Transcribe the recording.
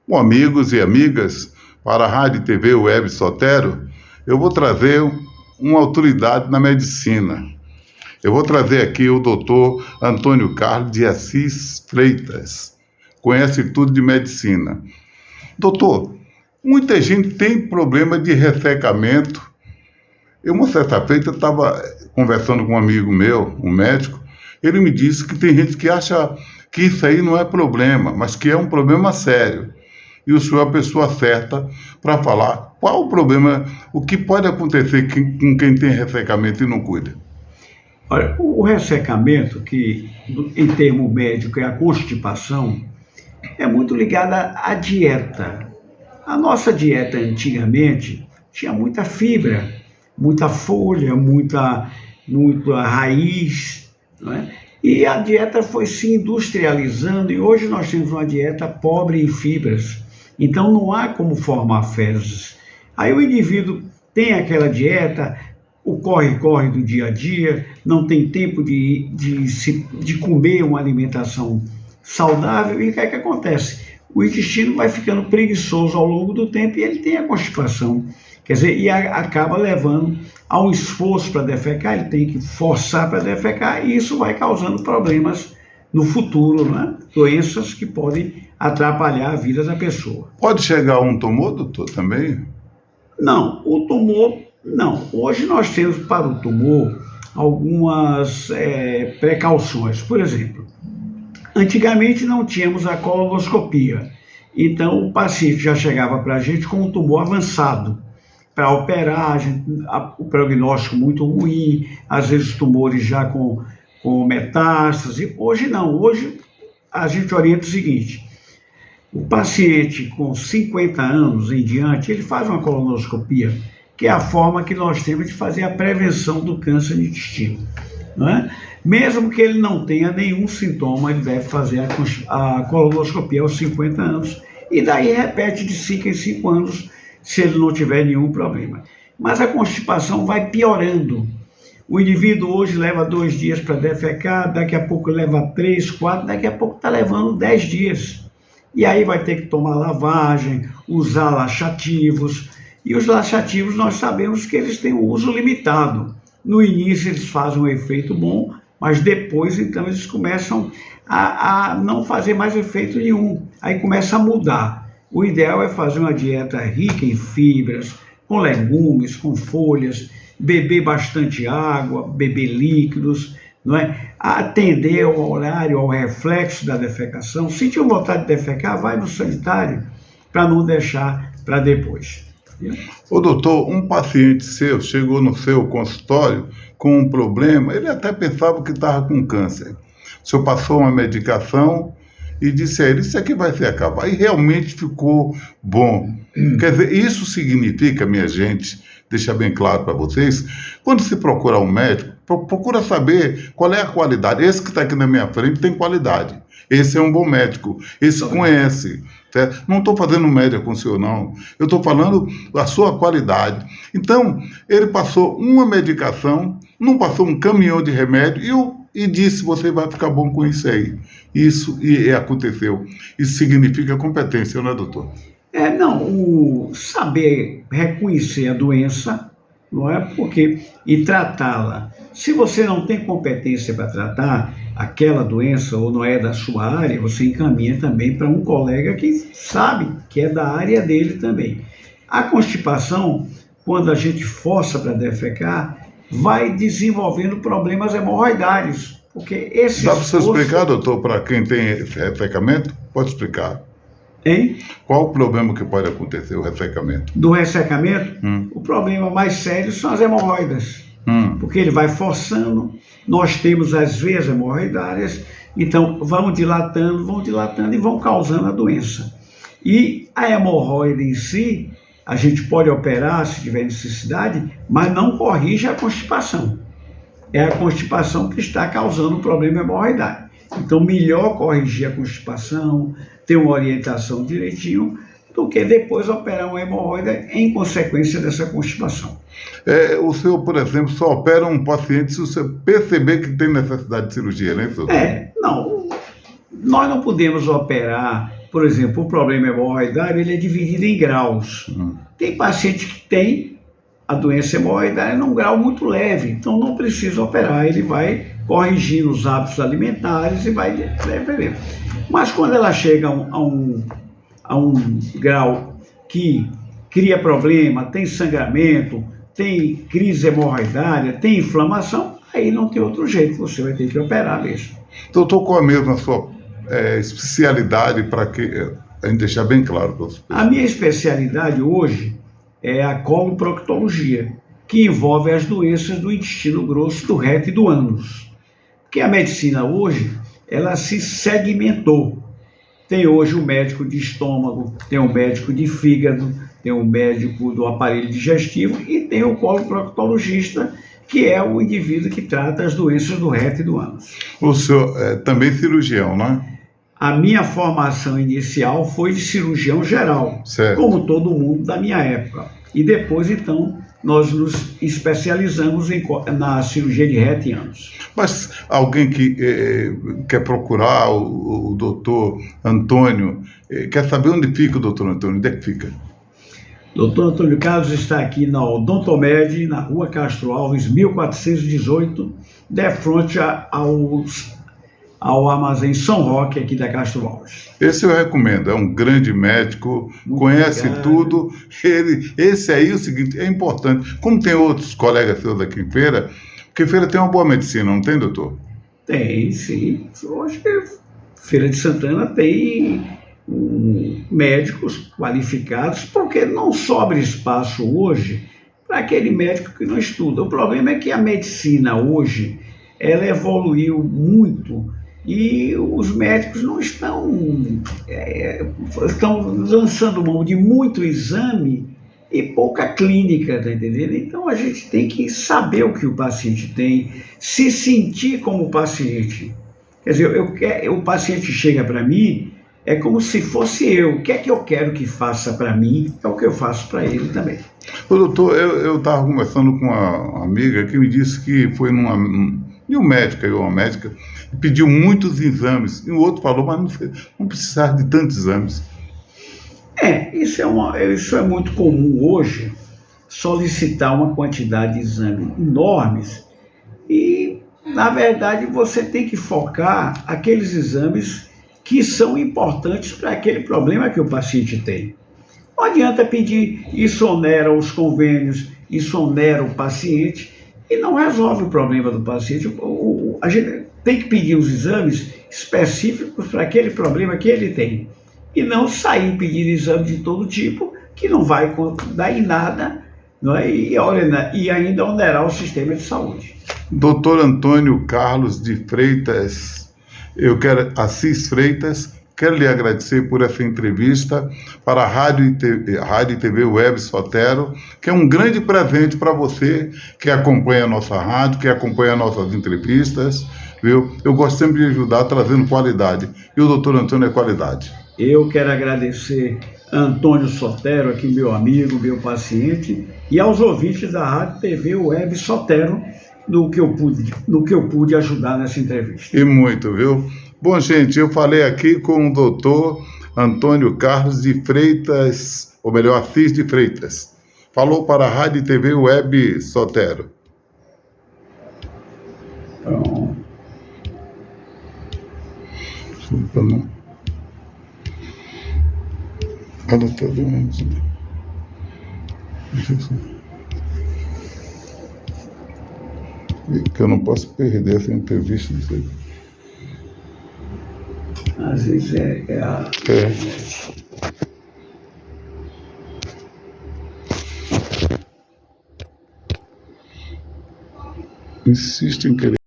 Bom, amigos e amigas, para a Rádio e TV Web Sotero, eu vou trazer uma autoridade na medicina. Eu vou trazer aqui o doutor Antônio Carlos de Assis Freitas. Conhece tudo de medicina. Doutor, muita gente tem problema de ressecamento. Uma certa feita, estava conversando com um amigo meu, um médico, ele me disse que tem gente que acha que isso aí não é problema, mas que é um problema sério. E o senhor é a pessoa certa para falar qual o problema, o que pode acontecer com quem tem ressecamento e não cuida. Olha, o ressecamento, que em termo médico é a constipação, é muito ligada à dieta. A nossa dieta antigamente tinha muita fibra, muita folha, muita raiz, não é? E a dieta foi se industrializando e hoje nós temos uma dieta pobre em fibras. Então não há como formar fezes. Aí o indivíduo tem aquela dieta, o corre-corre do dia a dia, não tem tempo de comer uma alimentação saudável, e o que é que acontece? O intestino vai ficando preguiçoso ao longo do tempo e ele tem a constipação. Quer dizer, e acaba levando a um esforço para defecar, ele tem que forçar para defecar, e isso vai causando problemas no futuro, né? Doenças que podem atrapalhar a vida da pessoa. Pode chegar a um tumor, doutor, também? Não, o tumor, não. Hoje nós temos para o tumor algumas precauções. Por exemplo, antigamente não tínhamos a colonoscopia, então o paciente já chegava para a gente com um tumor avançado. Para operar, o prognóstico muito ruim, às vezes tumores já com metástase. Hoje não, hoje a gente orienta o seguinte: o paciente com 50 anos em diante, ele faz uma colonoscopia, que é a forma que nós temos de fazer a prevenção do câncer de intestino, não é? Mesmo que ele não tenha nenhum sintoma, ele deve fazer a colonoscopia aos 50 anos, e daí repete de 5 em 5 anos, se ele não tiver nenhum problema. Mas a constipação vai piorando. O indivíduo hoje leva 2 dias para defecar, daqui a pouco leva 3, 4, daqui a pouco está levando 10 dias. E aí vai ter que tomar lavagem, usar laxativos. E os laxativos nós sabemos que eles têm um uso limitado. No início eles fazem um efeito bom, mas depois então eles começam a não fazer mais efeito nenhum. Aí começa a mudar. O ideal é fazer uma dieta rica em fibras, com legumes, com folhas, beber bastante água, beber líquidos, não é? Atender ao horário, ao reflexo da defecação. Se tiver vontade de defecar, vai no sanitário, para não deixar para depois. Ô doutor, um paciente seu chegou no seu consultório com um problema, ele até pensava que estava com câncer. O senhor passou uma medicação e disse a ele, isso aqui vai se acabar. E realmente ficou bom. Quer dizer, isso significa, minha gente, deixar bem claro para vocês, quando se procura um médico, procura saber qual é a qualidade. Esse que está aqui na minha frente tem qualidade. Esse é um bom médico. Esse conhece. Certo? Não estou fazendo média com o senhor, não. Eu estou falando a sua qualidade. Então, ele passou uma medicação, não passou um caminhão de remédio e disse, você vai ficar bom com isso aí. Isso e aconteceu. Isso significa competência, não é, doutor? O saber reconhecer a doença, não é? E tratá-la. Se você não tem competência para tratar aquela doença ou não é da sua área, você encaminha também para um colega que sabe que é da área dele também. A constipação, quando a gente força para defecar, vai desenvolvendo problemas hemorroidários, porque esse Dá para você explicar, doutor, para quem tem ressecamento? Pode explicar. Hein? Qual o problema que pode acontecer, o ressecamento? Do ressecamento, o problema mais sério são as hemorroidas, porque ele vai forçando, nós temos as veias hemorroidárias, então vão dilatando e vão causando a doença. E a hemorroide em si, a gente pode operar se tiver necessidade, mas não corrige a constipação. É a constipação que está causando o problema hemorroidário. Então, melhor corrigir a constipação, ter uma orientação direitinho, do que depois operar uma hemorroida em consequência dessa constipação. O senhor, por exemplo, só opera um paciente se você perceber que tem necessidade de cirurgia, né, doutor? Não. Nós não podemos operar por exemplo, o problema hemorroidário, ele é dividido em graus. Tem paciente que tem a doença hemorroidária num grau muito leve, então não precisa operar, ele vai corrigindo os hábitos alimentares e vai prever. Mas quando ela chega a um grau que cria problema, tem sangramento, tem crise hemorroidária, tem inflamação, aí não tem outro jeito, você vai ter que operar mesmo. Doutor, qual é mesmo a sua especialidade, para que a gente deixar bem claro para os... A minha especialidade hoje é a coloproctologia, que envolve as doenças do intestino grosso, do reto e do ânus. Porque a medicina hoje, ela se segmentou. Tem hoje o médico de estômago, tem o médico de fígado, tem o médico do aparelho digestivo e tem o coloproctologista, que é o indivíduo que trata as doenças do reto e do ânus. O senhor é também cirurgião, né? A minha formação inicial foi de cirurgião geral, certo, como todo mundo da minha época. E depois, então, nós nos especializamos na cirurgia de reto e ânus. Mas alguém que quer procurar o doutor Antônio, quer saber onde fica o doutor Antônio? Onde é que fica? Doutor Antônio Carlos está aqui na Odontomed, na Rua Castro Alves, 1418, de frente ao armazém São Roque, aqui da Castro Alves. Esse eu recomendo, é um grande médico, muito conhece obrigado. Tudo. Esse aí, o seguinte, é importante. Como tem outros colegas seus aqui em Feira, porque Feira tem uma boa medicina, não tem, doutor? Tem, sim. Hoje, Feira de Santana tem médicos qualificados, porque não sobra espaço hoje para aquele médico que não estuda. O problema é que a medicina hoje, ela evoluiu muito e os médicos não estão lançando mão de muito exame e pouca clínica, tá entendendo? Então a gente tem que saber o que o paciente tem, se sentir como paciente. Quer dizer, o paciente chega para mim, é como se fosse eu. O que é que eu quero que faça para mim, é o que eu faço para ele também. Ô, doutor, eu estava conversando com uma amiga que me disse que foi e um médico, uma médica, pediu muitos exames, e o outro falou, mas não precisar de tantos exames. Isso é muito comum hoje, solicitar uma quantidade de exames enormes e, na verdade, você tem que focar aqueles exames que são importantes para aquele problema que o paciente tem. Não adianta pedir, isso onera os convênios, isso onera o paciente, e não resolve o problema do paciente. A gente tem que pedir os exames específicos para aquele problema que ele tem. E não sair pedindo exame de todo tipo, que não vai dar em nada, não é? E ainda onerar o sistema de saúde. Doutor Antônio Carlos de Freitas, Assis Freitas, quero lhe agradecer por essa entrevista para a Rádio e TV Web Sotero, que é um grande presente para você que acompanha a nossa rádio, que acompanha nossas entrevistas, viu? Eu gosto sempre de ajudar trazendo qualidade, e o doutor Antônio é qualidade. Eu quero agradecer a Antônio Sotero, aqui meu amigo, meu paciente, e aos ouvintes da Rádio TV Web Sotero, no que eu pude ajudar nessa entrevista. E muito, viu? Bom, gente, eu falei aqui com o doutor Antônio Carlos de Freitas, ou melhor, Assis de Freitas. Falou para a Rádio e TV Web Sotero. Pronto. Desculpa, não. Ela está doente. Que eu não posso perder essa entrevista. Às vezes Insiste em querer.